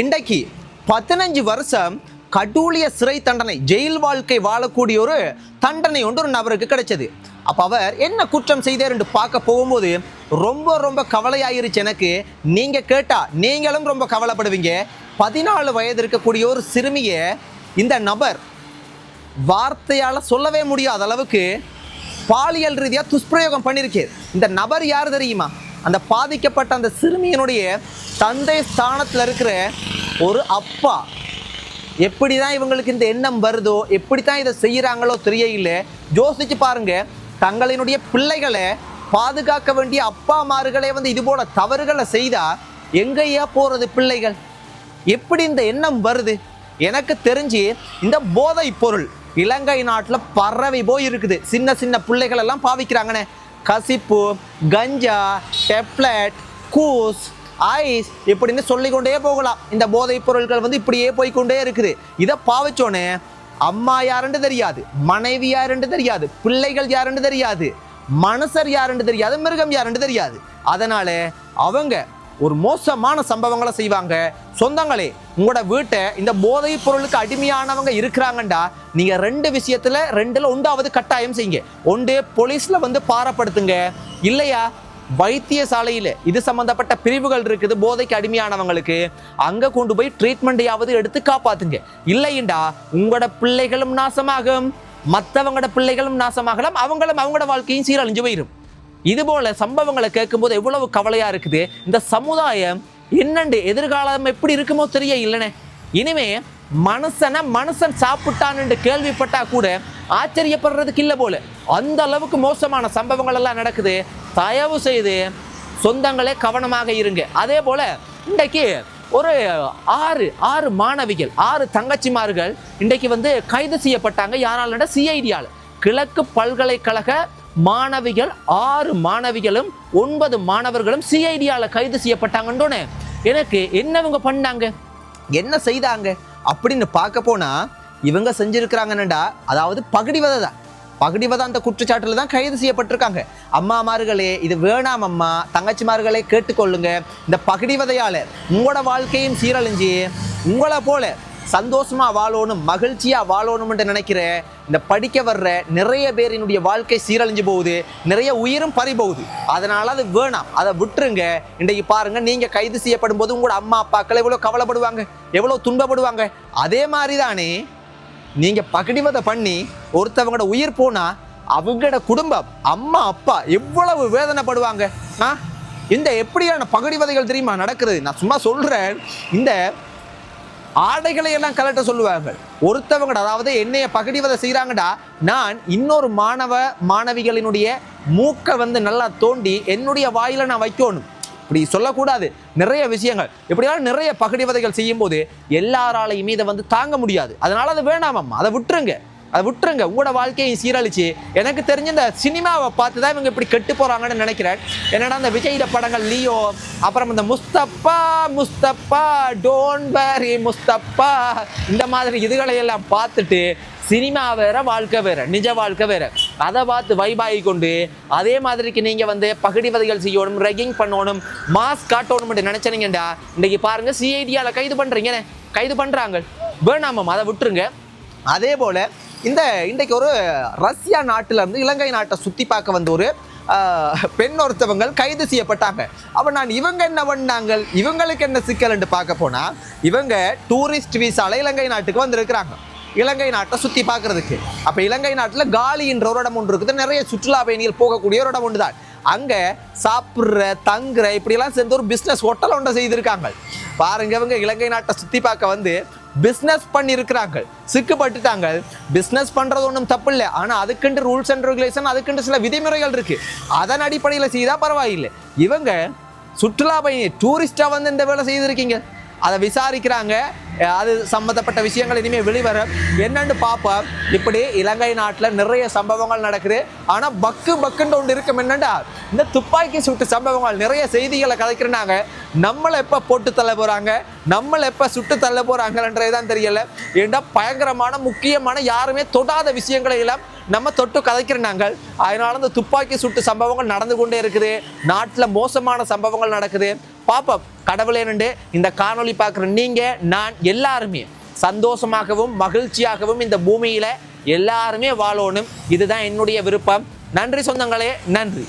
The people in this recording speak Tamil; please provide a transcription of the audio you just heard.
இன்றைக்கு 15 வருஷம் கடூழிய சிறை தண்டனை, ஜெயில் வாழ்க்கை வாழக்கூடிய ஒரு தண்டனை ஒன்று ஒரு நபருக்கு கிடைச்சது. அப்போ அவர் என்ன குற்றம் செய்தார் என்று பார்க்க போகும்போது ரொம்ப கவலையாயிருச்சு எனக்கு. நீங்கள் கேட்டால் நீங்களும் ரொம்ப கவலைப்படுவீங்க. 14 வயது இருக்கக்கூடிய ஒரு சிறுமியை இந்த நபர் வார்த்தையால் சொல்லவே முடியாத அளவுக்கு பாலியல் ரீதியாக துஷ்பிரயோகம் பண்ணியிருக்கேன். இந்த நபர் யார் தெரியுமா? அந்த பாதிக்கப்பட்ட அந்த சிறுமியினுடைய தந்தை ஸ்தானத்தில் இருக்கிற ஒரு அப்பா. எப்படி தான் இவங்களுக்கு இந்த எண்ணம் வருதோ, எப்படி தான் இதை செய்கிறாங்களோ தெரியல. யோசிச்சு பாருங்க, தங்களினுடைய பிள்ளைகளை பாதுகாக்க வேண்டிய அப்பாமார்களே இது போல தவறுகளை செய்தா எங்கேயா போறது பிள்ளைகள்? எப்படி இந்த எண்ணம் வருது? எனக்கு தெரிஞ்சு இந்த போதை பொருள் இலங்கை நாட்டில் பரவி போய் இருக்குது. சின்ன பிள்ளைகள் எல்லாம் பாவிக்கிறாங்கண்ணே. கசிப்பு, கஞ்சா, டெப்லெட், கூஸ், ஐஸ் இப்படின்னு சொல்லிக்கொண்டே போகலாம். இந்த போதைப் பொருட்கள் இப்படியே போய்கொண்டே இருக்குது. இதை பாவிச்சோன்னே அம்மா யாருன்னு தெரியாது, மனைவி யாருன்னு தெரியாது, பிள்ளைகள் யாருன்னு தெரியாது, மனுஷர் யாருன்னு தெரியாது, மிருகம் யாருன்னு தெரியாது. அதனால அவங்க ஒரு மோசமான சம்பவங்களை செய்வாங்க. சொந்தங்களே, உங்களோட வீட்டை இந்த போதைப் பொருளுக்கு அடிமையானவங்க இருக்கிறாங்கண்டா நீங்க 2 விஷயத்துல 2ல் ஒன்றாவது கட்டாயம் செய்யுங்க. ஒன்று, போலீஸ்ல பாரப்படுத்துங்க. இல்லையா வைத்தியசாலையில் இது சம்பந்தப்பட்ட பிரிவுகள் இருக்குது போதைக்கு அடிமையானவங்களுக்கு, அங்க கொண்டு போய் ட்ரீட்மெண்ட்டையாவது எடுத்து காப்பாத்துங்க. இல்லைண்டா உங்களோட பிள்ளைகளும் நாசமாகும், மற்றவங்களோட பிள்ளைகளும் நாசமாகலாம், அவங்களோட வாழ்க்கையும் சீரழிஞ்சு போயிடும். இது போல சம்பவங்களை கேட்கும்போது எவ்வளவு கவலையா இருக்குது. இந்த சமுதாயம் என்னண்டு எதிர்காலம் எப்படி இருக்குமோ தெரிய இல்லைனே. இனிமே மனுஷன் சாப்பிட்டான் என்று கேள்விப்பட்டா கூட ஆச்சரியப்படுறதுக்கு இல்லை போல. அந்த அளவுக்கு மோசமான சம்பவங்கள் எல்லாம் நடக்குது. தயவு செய்து சொந்தங்களே கவனமாக இருங்க. அதே போல இன்றைக்கு ஒரு 6 மாணவிகள், 6 தங்கச்சிமார்கள் இன்றைக்கு கைது செய்யப்பட்டாங்க. யாரால? சிஐடியால். கிழக்கு பல்கலைக்கழக மாணவிகள் 6 மாணவிகளும் 9 மாணவர்களும் சிஐடியால கைது செய்யப்பட்டாங்கன்னு எனக்கு என்னவங்க பண்ணாங்க, என்ன செய்தாங்க அப்படின்னு பார்க்க போனா இவங்க செஞ்சிருக்கிறாங்கன்னடா, அதாவது பகடிவதை தான். பகடிவதை அந்த குற்றச்சாட்டுல தான் கைது செய்யப்பட்டிருக்காங்க. அம்மாமார்களே, இது வேணாம் அம்மா, தங்கச்சிமார்களே கேட்டுக்கொள்ளுங்க. இந்த பகடிவதையால உங்களோட வாழ்க்கையும் சீரழிஞ்சு உங்களை போல சந்தோஷமா வாழணும், மகிழ்ச்சியா வாழணும்னு நினைக்கிற இந்த படிக்க வர்ற நிறைய பேரினுடைய வாழ்க்கை சீரழிஞ்சு போகுது, நிறைய உயிரும் பறி போகுது. அதனால அது வேணாம், அதை விட்டுருங்க. இன்றைக்கு பாருங்க, நீங்க கைது செய்யப்படும் போது உங்களோட அம்மா அப்பாக்கள் எவ்வளவு கவலைப்படுவாங்க, எவ்வளவு துன்பப்படுவாங்க. அதே மாதிரி தானே நீங்க பகடிவதை பண்ணி ஒருத்தவங்களோட உயிர் போனா அவங்களோட குடும்பம், அம்மா அப்பா எவ்வளவு வேதனைப்படுவாங்க. இந்த எப்படியான பகடிவதைகள் தெரியுமா நடக்கிறது? நான் சும்மா சொல்றேன். இந்த ஆடைகளை எல்லாம் கலட்ட சொல்லுவாங்க ஒருத்தவங்க. அதாவது என்னைய பகடிவதை செய்கிறாங்கடா, நான் இன்னொரு மாணவிகளினுடைய மூக்கை நல்லா தோண்டி என்னுடைய வாயில நான் வைக்கணும், இப்படி சொல்லக்கூடாது. நிறைய விஷயங்கள் எப்படியாவது நிறைய பகடிவதைகள் செய்யும் போது எல்லாராலையுமே இதை தாங்க முடியாது. அதனால அது வேணாமம்மா, அதை விட்டுருங்க. உங்களோட வாழ்க்கையை சீரழிச்சு. எனக்கு தெரிஞ்ச இந்த சினிமாவை பார்த்து தான் இவங்க இப்படி கெட்டு போறாங்கன்னு நினைக்கிறேன். என்னடா இந்த விஜயோட படங்கள் லியோ, அப்புறம் இந்த முஸ்தப்பா டோன்ட் வரி முஸ்தப்பா, இந்த மாதிரி இதுகளை எல்லாம் பார்த்துட்டு சினிமா வேற, வாழ்க்கை வேற, நிஜ வாழ்க்கை வேற, அதை பார்த்து வைபாகி கொண்டு அதே மாதிரிக்கு நீங்க பகடிவதைகள் செய்யணும், ரெக்கிங் பண்ணணும், மாஸ்க் காட்டணும் நினைச்சீங்கடா, இன்னைக்கு பாருங்க சிஐடியால கைது பண்றாங்க. வேணாமம், அதை விட்டுருங்க. அதே போல இன்றைக்கு ஒரு ரஷ்யா நாட்டில இருந்து இலங்கை நாட்டை சுத்தி பார்க்க ஒரு பெண் ஒருத்தவங்க கைது செய்யப்பட்டாங்க. அப்ப நான் இவங்க என்ன பண்ணாங்க, இவங்களுக்கு என்ன சிக்கல் என்று பார்க்க போனா, இவங்க டூரிஸ்ட் வீசால இலங்கை நாட்டுக்கு வந்திருக்கிறாங்க, இலங்கை நாட்டை சுத்தி பார்க்கறதுக்கு. அப்ப இலங்கை நாட்டில் காலி என்ற ஒரு இடம் ஒன்று இருக்குது. நிறைய சுற்றுலா பயணிகள் போகக்கூடிய ஒரு இடம் ஒன்று தான். அங்க சாப்பிட்ற, தங்குற, இப்படியெல்லாம் சேர்ந்து ஒரு பிஸ்னஸ் ஹோட்டல் ஒன்றை செய்திருக்காங்க. பாருங்க, இவங்க இலங்கை நாட்டை சுத்தி பார்க்க பிஸ்னஸ் பண்ணி இருக்கிறாங்க, சிக்கப்பட்டுட்டாங்க. பிஸ்னஸ் பண்றது ஒன்றும் தப்பு இல்லை, ஆனா அதுக்குண்டு ரூல்ஸ் அண்ட் ரெகுலேஷன், அதுக்குண்டு சில விதிமுறைகள் இருக்கு. அதன் அடிப்படையில் செய்தா பரவாயில்லை. இவங்க சுற்றுலா பயணி டூரிஸ்டா இந்த வேலை செய்திருக்கீங்க, அதை விசாரிக்கிறாங்க. அது சம்பந்தப்பட்ட விஷயங்கள் இனிமேல் வெளிவர என்னன்னு பார்ப்போம். இப்படி இலங்கை நாட்டில் நிறைய சம்பவங்கள் நடக்குது. ஆனால் பக்குன்னு ஒன்று இருக்கும். என்னண்டா, இந்த துப்பாக்கி சூட்டு சம்பவங்கள் நிறைய செய்திகளை கதைக்கிறாங்க. நம்மளை எப்போ போட்டு தள்ள போகிறாங்க, நம்மளை எப்போ சுட்டு தள்ள போகிறாங்கன்றதுதான் தெரியல. ஏன்னா பயங்கரமான முக்கியமான யாருமே தொடாத விஷயங்களை எல்லாம் நம்ம தொட்டு கதைக்கிறாங்க. அதனால இந்த துப்பாக்கி சூட்டு சம்பவங்கள் நடந்து கொண்டே இருக்குது. நாட்டில் மோசமான சம்பவங்கள் நடக்குது. பார்ப்போம் கடவுளே இந்த காணொளி பார்க்குற நீங்க நான் எல்லாருமே சந்தோஷமாகவும் மகிழ்ச்சியாகவும் இந்த பூமியில எல்லாருமே வாழணும். இதுதான் என்னுடைய விருப்பம். நன்றி சொந்தங்களே, நன்றி.